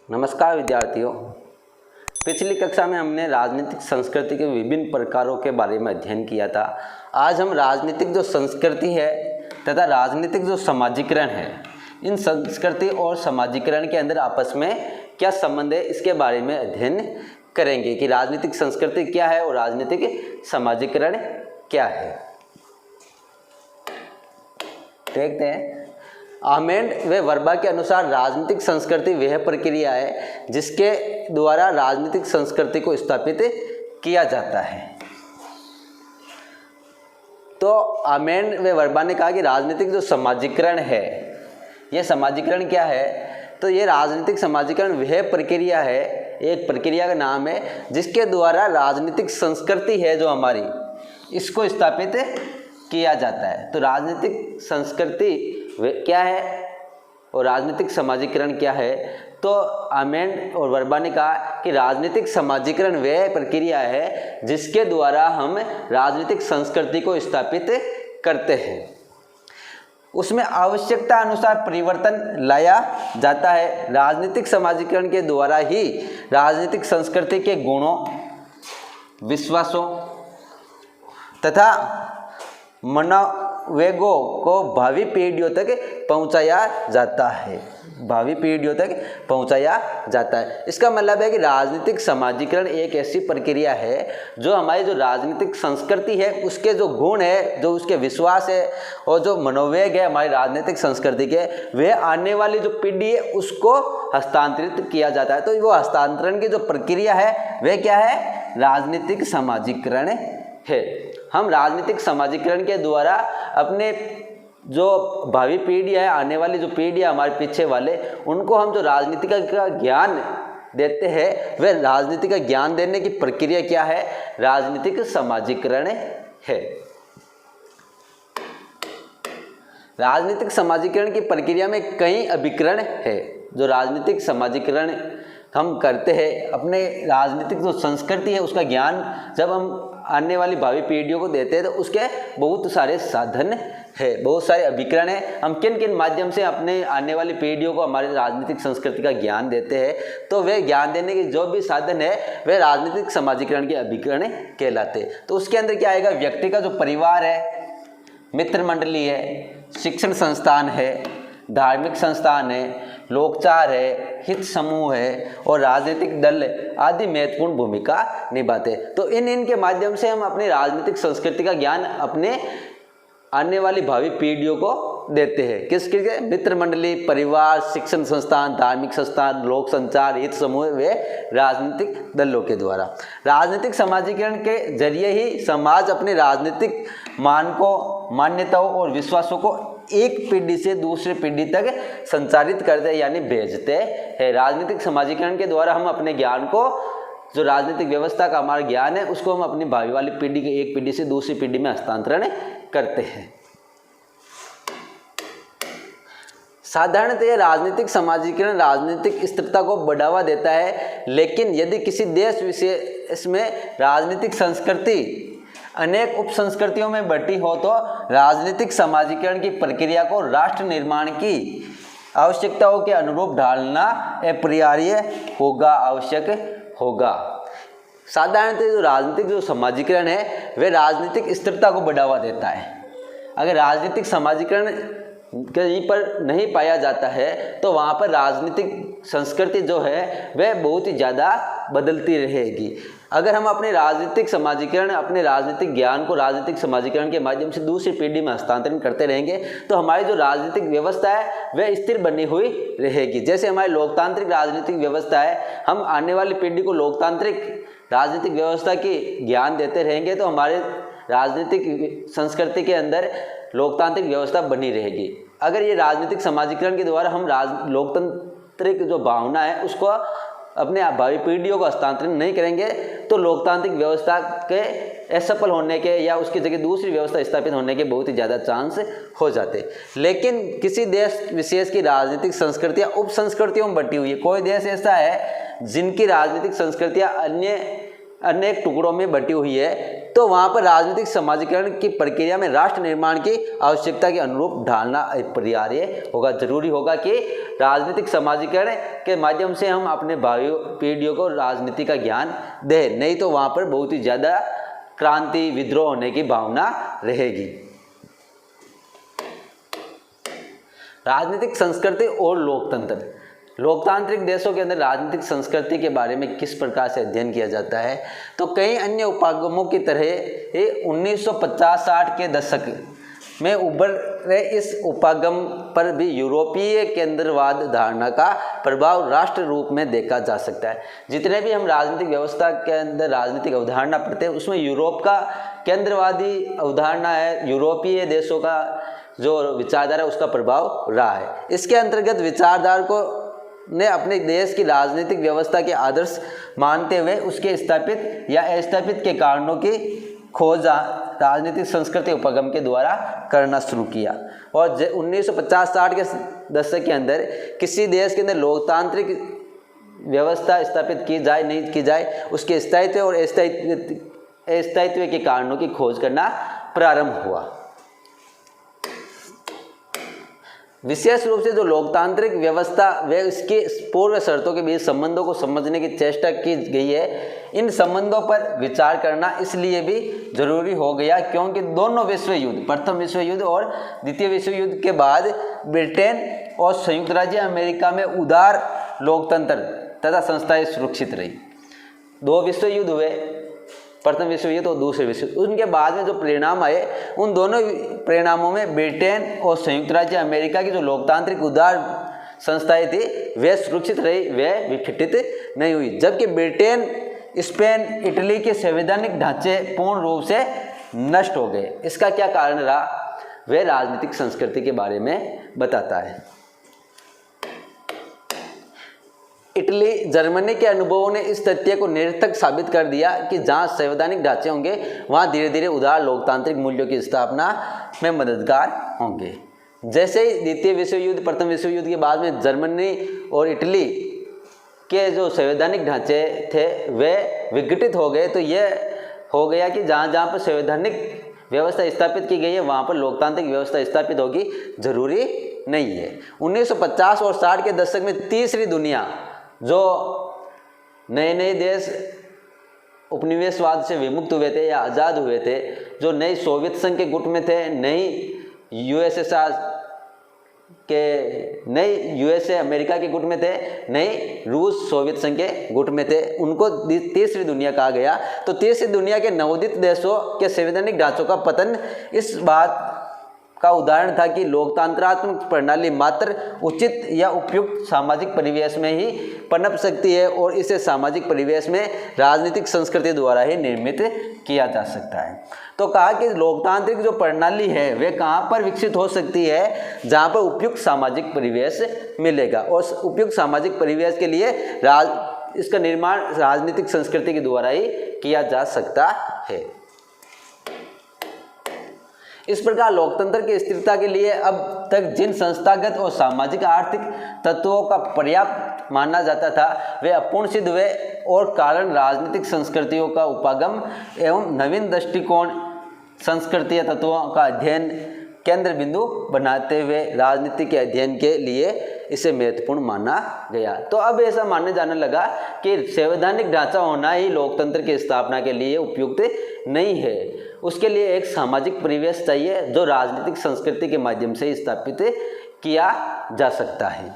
नमस्कार विद्यार्थियों। पिछली कक्षा में हमने राजनीतिक संस्कृति के विभिन्न प्रकारों के बारे में अध्ययन किया था। आज हम राजनीतिक जो संस्कृति है तथा राजनीतिक जो समाजीकरण है, इन संस्कृति और समाजीकरण के अंदर आपस में क्या संबंध है, इसके बारे में अध्ययन करेंगे कि राजनीतिक संस्कृति क्या है और राजनीतिक समाजीकरण क्या है। देखते हैं। आमेंड व वर्बा के अनुसार राजनीतिक संस्कृति वह प्रक्रिया है जिसके द्वारा राजनीतिक संस्कृति को स्थापित किया जाता है। तो आमेंड व वर्बा ने कहा कि राजनीतिक जो समाजीकरण है, यह समाजीकरण क्या है, तो ये राजनीतिक समाजीकरण वह प्रक्रिया है, एक प्रक्रिया का नाम है जिसके द्वारा राजनीतिक संस्कृति है जो हमारी, इसको स्थापित किया जाता है। तो राजनीतिक संस्कृति क्या है और राजनीतिक समाजीकरण क्या है। तो आमेंड और वर्बा ने कहा कि राजनीतिक समाजीकरण वह प्रक्रिया है जिसके द्वारा हम राजनीतिक संस्कृति को स्थापित करते हैं, उसमें आवश्यकता अनुसार परिवर्तन लाया जाता है। राजनीतिक समाजीकरण के द्वारा ही राजनीतिक संस्कृति के गुणों, विश्वासों तथा मनोवेगों को भावी पीढ़ियों तक पहुंचाया जाता है, भावी पीढ़ियों तक पहुंचाया जाता है। इसका मतलब है कि राजनीतिक समाजीकरण एक ऐसी प्रक्रिया है जो हमारी जो राजनीतिक संस्कृति है उसके जो गुण है, जो उसके विश्वास है और जो मनोवेग है हमारी राजनीतिक संस्कृति के, वह आने वाली जो पीढ़ी है उसको हस्तांतरित किया जाता है। तो वो हस्तांतरण की जो प्रक्रिया है वह क्या है, राजनीतिक समाजीकरण है। हम राजनीतिक समाजीकरण के द्वारा अपने जो भावी पीढ़ी है, आने वाली जो पीढ़ी है हमारे पीछे वाले, उनको हम जो राजनीति का ज्ञान देते हैं, वह राजनीति का ज्ञान देने की प्रक्रिया क्या है, राजनीतिक समाजीकरण है। राजनीतिक समाजीकरण की प्रक्रिया में कई अभिकरण है। जो राजनीतिक समाजीकरण हम करते हैं, अपने राजनीतिक जो संस्कृति है उसका ज्ञान जब हम आने वाली भावी पीढ़ियों को देते हैं तो उसके बहुत सारे साधन है, बहुत सारे अभिकरण है। हम किन किन माध्यम से अपने आने वाली पीढ़ियों को हमारी राजनीतिक संस्कृति का ज्ञान देते हैं, तो वे ज्ञान देने के जो भी साधन है वे राजनीतिक समाजीकरण के अभिकरण कहलाते। तो उसके अंदर क्या आएगा, व्यक्ति का जो परिवार है, मित्र मंडली है, शिक्षण संस्थान है, धार्मिक संस्थान है, लोकचार है, हित समूह है और राजनीतिक दल आदि महत्वपूर्ण भूमिका निभाते। तो इनके माध्यम से हम अपनी राजनीतिक संस्कृति का ज्ञान अपने आने वाली भावी पीढ़ियों को देते हैं। किसके, मित्र मंडली, परिवार, शिक्षण संस्थान, धार्मिक संस्थान, लोक संचार, हित समूह वे राजनीतिक दलों के द्वारा। राजनीतिक समाजीकरण के जरिए ही समाज अपने राजनीतिक मानकों, मान्यताओं और विश्वासों को एक पीढ़ी से दूसरी पीढ़ी तक संचारित करते हैं, यानी भेजते हैं। राजनीतिक समाजीकरण के द्वारा हम अपने ज्ञान को, जो राजनीतिक व्यवस्था का हमारा ज्ञान है, उसको हम अपनी भावी वाली पीढ़ी के एक पीढ़ी से दूसरी पीढ़ी में हस्तांतरण करते हैं। साधारणतः राजनीतिक समाजीकरण राजनीतिक स्थिरता को बढ़ावा देता है, लेकिन यदि किसी देश विशेष में राजनीतिक संस्कृति अनेक उप संस्कृतियों में बटी हो तो राजनीतिक समाजीकरण की प्रक्रिया को राष्ट्र निर्माण की आवश्यकताओं के अनुरूप ढालना अपरिहार्य होगा, आवश्यक होगा। साधारणतः जो राजनीतिक जो समाजीकरण है वह राजनीतिक स्थिरता को बढ़ावा देता है। अगर राजनीतिक समाजीकरण कहीं पर नहीं पाया जाता है तो वहाँ पर राजनीतिक संस्कृति जो है वह बहुत ही ज़्यादा बदलती रहेगी। अगर हम अपने राजनीतिक समाजीकरण, अपने राजनीतिक ज्ञान को राजनीतिक समाजीकरण के माध्यम से दूसरी पीढ़ी में हस्तांतरण करते रहेंगे तो हमारी जो राजनीतिक व्यवस्था है वह स्थिर बनी हुई रहेगी। जैसे हमारी लोकतांत्रिक राजनीतिक व्यवस्था है, हम आने वाली पीढ़ी को लोकतांत्रिक राजनीतिक व्यवस्था की ज्ञान देते रहेंगे तो हमारे राजनीतिक संस्कृति के अंदर लोकतांत्रिक व्यवस्था बनी रहेगी। अगर ये राजनीतिक समाजीकरण के द्वारा हम लोकतांत्रिक जो भावना है उसको अपने भावी पीढ़ियों को हस्तांतरण नहीं करेंगे तो लोकतांत्रिक व्यवस्था के असफल होने के या उसकी जगह दूसरी व्यवस्था स्थापित होने के बहुत ही ज़्यादा चांस हो जाते। लेकिन किसी देश विशेष की राजनीतिक संस्कृतियाँ उप संस्कृतियों में बटी हुई है। कोई देश ऐसा है जिनकी राजनीतिक संस्कृतियाँ अन्य अनेक टुकड़ों में बटी हुई है, तो वहाँ पर राजनीतिक समाजीकरण की प्रक्रिया में राष्ट्र निर्माण की आवश्यकता के अनुरूप ढालना अपरिहार्य होगा। जरूरी होगा कि राजनीतिक समाजीकरण के माध्यम से हम अपने भावी पीढ़ियों को राजनीति का ज्ञान दें, नहीं तो वहाँ पर बहुत ही ज़्यादा क्रांति विद्रोह होने की भावना रहेगी। राजनीतिक संस्कृति और लोकतंत्र। लोकतांत्रिक देशों के अंदर राजनीतिक संस्कृति के बारे में किस प्रकार से अध्ययन किया जाता है, तो कई अन्य उपागमों की तरह 1950-60 के दशक में उभर रहे इस उपागम पर भी यूरोपीय केंद्रवाद धारणा का प्रभाव राष्ट्र रूप में देखा जा सकता है। जितने भी हम राजनीतिक व्यवस्था के अंदर राजनीतिक अवधारणा पढ़ते हैं, उसमें यूरोप का केंद्रवादी अवधारणा है, यूरोपीय देशों का जो विचारधारा उसका प्रभाव रहा है। इसके अंतर्गत विचारधारा को ने अपने देश की राजनीतिक व्यवस्था के आदर्श मानते हुए उसके स्थापित या अस्थापित के कारणों की खोज राजनीतिक संस्कृति उपगम के द्वारा करना शुरू किया। और 1950-60 के दशक के अंदर किसी देश के अंदर लोकतांत्रिक व्यवस्था स्थापित की जाए नहीं की जाए, उसके स्थायित्व और अस्थायित्व के कारणों की खोज करना प्रारंभ हुआ। विशेष रूप से जो लोकतांत्रिक व्यवस्था व इसके पूर्व शर्तों के बीच संबंधों को समझने की चेष्टा की गई है, इन संबंधों पर विचार करना इसलिए भी जरूरी हो गया क्योंकि दोनों विश्व युद्ध, प्रथम विश्व युद्ध और द्वितीय विश्व युद्ध के बाद ब्रिटेन और संयुक्त राज्य अमेरिका में उदार लोकतंत्र तथा संस्थाएं सुरक्षित रही। दो विश्व युद्ध हुए, प्रथम विश्व युद्ध और दूसरे विश्व युद्ध, उनके बाद में जो परिणाम आए उन दोनों परिणामों में ब्रिटेन और संयुक्त राज्य अमेरिका की जो लोकतांत्रिक उदार संस्थाएं थी वे सुरक्षित रही, वे विघटित नहीं हुई, जबकि ब्रिटेन, स्पेन, इटली के संवैधानिक ढांचे पूर्ण रूप से नष्ट हो गए। इसका क्या कारण रहा, वे राजनीतिक संस्कृति के बारे में बताता है। इटली, जर्मनी के अनुभवों ने इस तथ्य को निरर्थक साबित कर दिया कि जहां संवैधानिक ढांचे होंगे वहां धीरे धीरे उदार लोकतांत्रिक मूल्यों की स्थापना में मददगार होंगे। जैसे ही द्वितीय विश्व युद्ध, प्रथम विश्व युद्ध के बाद में जर्मनी और इटली के जो संवैधानिक ढांचे थे वे विघटित हो गए, तो ये हो गया कि जहाँ जहाँ पर संवैधानिक व्यवस्था स्थापित की गई है वहाँ पर लोकतांत्रिक व्यवस्था स्थापित होगी जरूरी नहीं है। 1950 और 60 के दशक में तीसरी दुनिया, जो नए नए देश उपनिवेशवाद से विमुक्त हुए थे या आज़ाद हुए थे, जो नई सोवियत संघ के गुट में थे, नई यूएसएसआर के, नई यूएसए अमेरिका के गुट में थे, नई रूस सोवियत संघ के गुट में थे, उनको तीसरी दुनिया कहा गया। तो तीसरी दुनिया के नवोदित देशों के संवैधानिक ढांचों का पतन इस बात का उदाहरण था कि लोकतंत्रात्मक प्रणाली मात्र उचित या उपयुक्त सामाजिक परिवेश में ही पनप सकती है और इसे सामाजिक परिवेश में राजनीतिक संस्कृति द्वारा ही निर्मित किया जा सकता है। तो कहा कि लोकतांत्रिक जो प्रणाली है वे कहाँ पर विकसित हो सकती है, जहाँ पर उपयुक्त सामाजिक परिवेश मिलेगा, और उपयुक्त सामाजिक परिवेश के लिए इसका निर्माण राजनीतिक संस्कृति के द्वारा ही किया जा सकता है। इस प्रकार लोकतंत्र की स्थिरता के लिए अब तक जिन संस्थागत और सामाजिक आर्थिक तत्वों का पर्याप्त माना जाता था वे अपूर्ण सिद्ध हुए, और कारण राजनीतिक संस्कृतियों का उपागम एवं नवीन दृष्टिकोण संस्कृतीय तत्वों का अध्ययन केंद्र बिंदु बनाते हुए राजनीति के अध्ययन के लिए इसे महत्वपूर्ण माना गया। तो अब ऐसा मानने जाने लगा कि संवैधानिक ढांचा होना ही लोकतंत्र की स्थापना के लिए उपयुक्त नहीं है, उसके लिए एक सामाजिक परिवेश चाहिए जो राजनीतिक संस्कृति के माध्यम से स्थापित किया जा सकता है।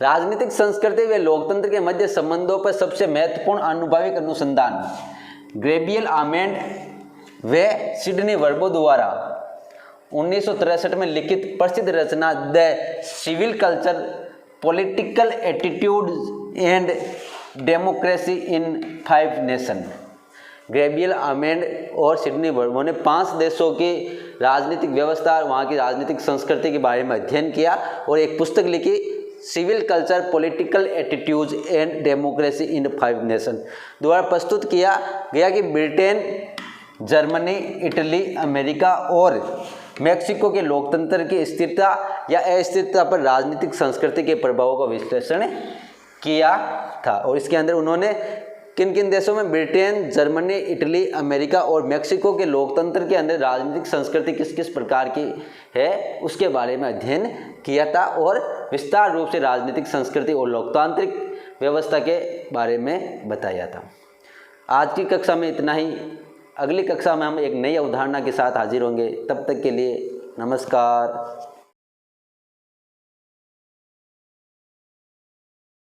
राजनीतिक संस्कृति व लोकतंत्र के मध्य संबंधों पर सबसे महत्वपूर्ण आनुभविक अनुसंधान गैब्रियल आमेंड व सिडनी वर्बो द्वारा 1963 में लिखित प्रसिद्ध रचना the civil culture, political attitude and democracy in 5 nation. Gabriel Almond और सिडनी वर्बो ने 5 देशों की राजनीतिक व्यवस्था और वहाँ की राजनीतिक संस्कृति के बारे में अध्ययन किया और एक पुस्तक लिखी, civil culture, political attitudes and democracy in 5 nation द्वारा प्रस्तुत किया गया कि ब्रिटेन, जर्मनी, इटली, अमेरिका और मेक्सिको के लोकतंत्र की स्थिरता या अस्थिरता पर राजनीतिक संस्कृति के प्रभावों का विश्लेषण किया था। और इसके अंदर उन्होंने किन किन देशों में, ब्रिटेन, जर्मनी, इटली, अमेरिका और मेक्सिको के लोकतंत्र के अंदर राजनीतिक संस्कृति किस किस प्रकार की है उसके बारे में अध्ययन किया था और विस्तार रूप से राजनीतिक संस्कृति और लोकतांत्रिक व्यवस्था के बारे में बताया था। आज की कक्षा में इतना ही। अगली कक्षा में हम एक नई अवधारणा के साथ हाजिर होंगे। तब तक के लिए नमस्कार।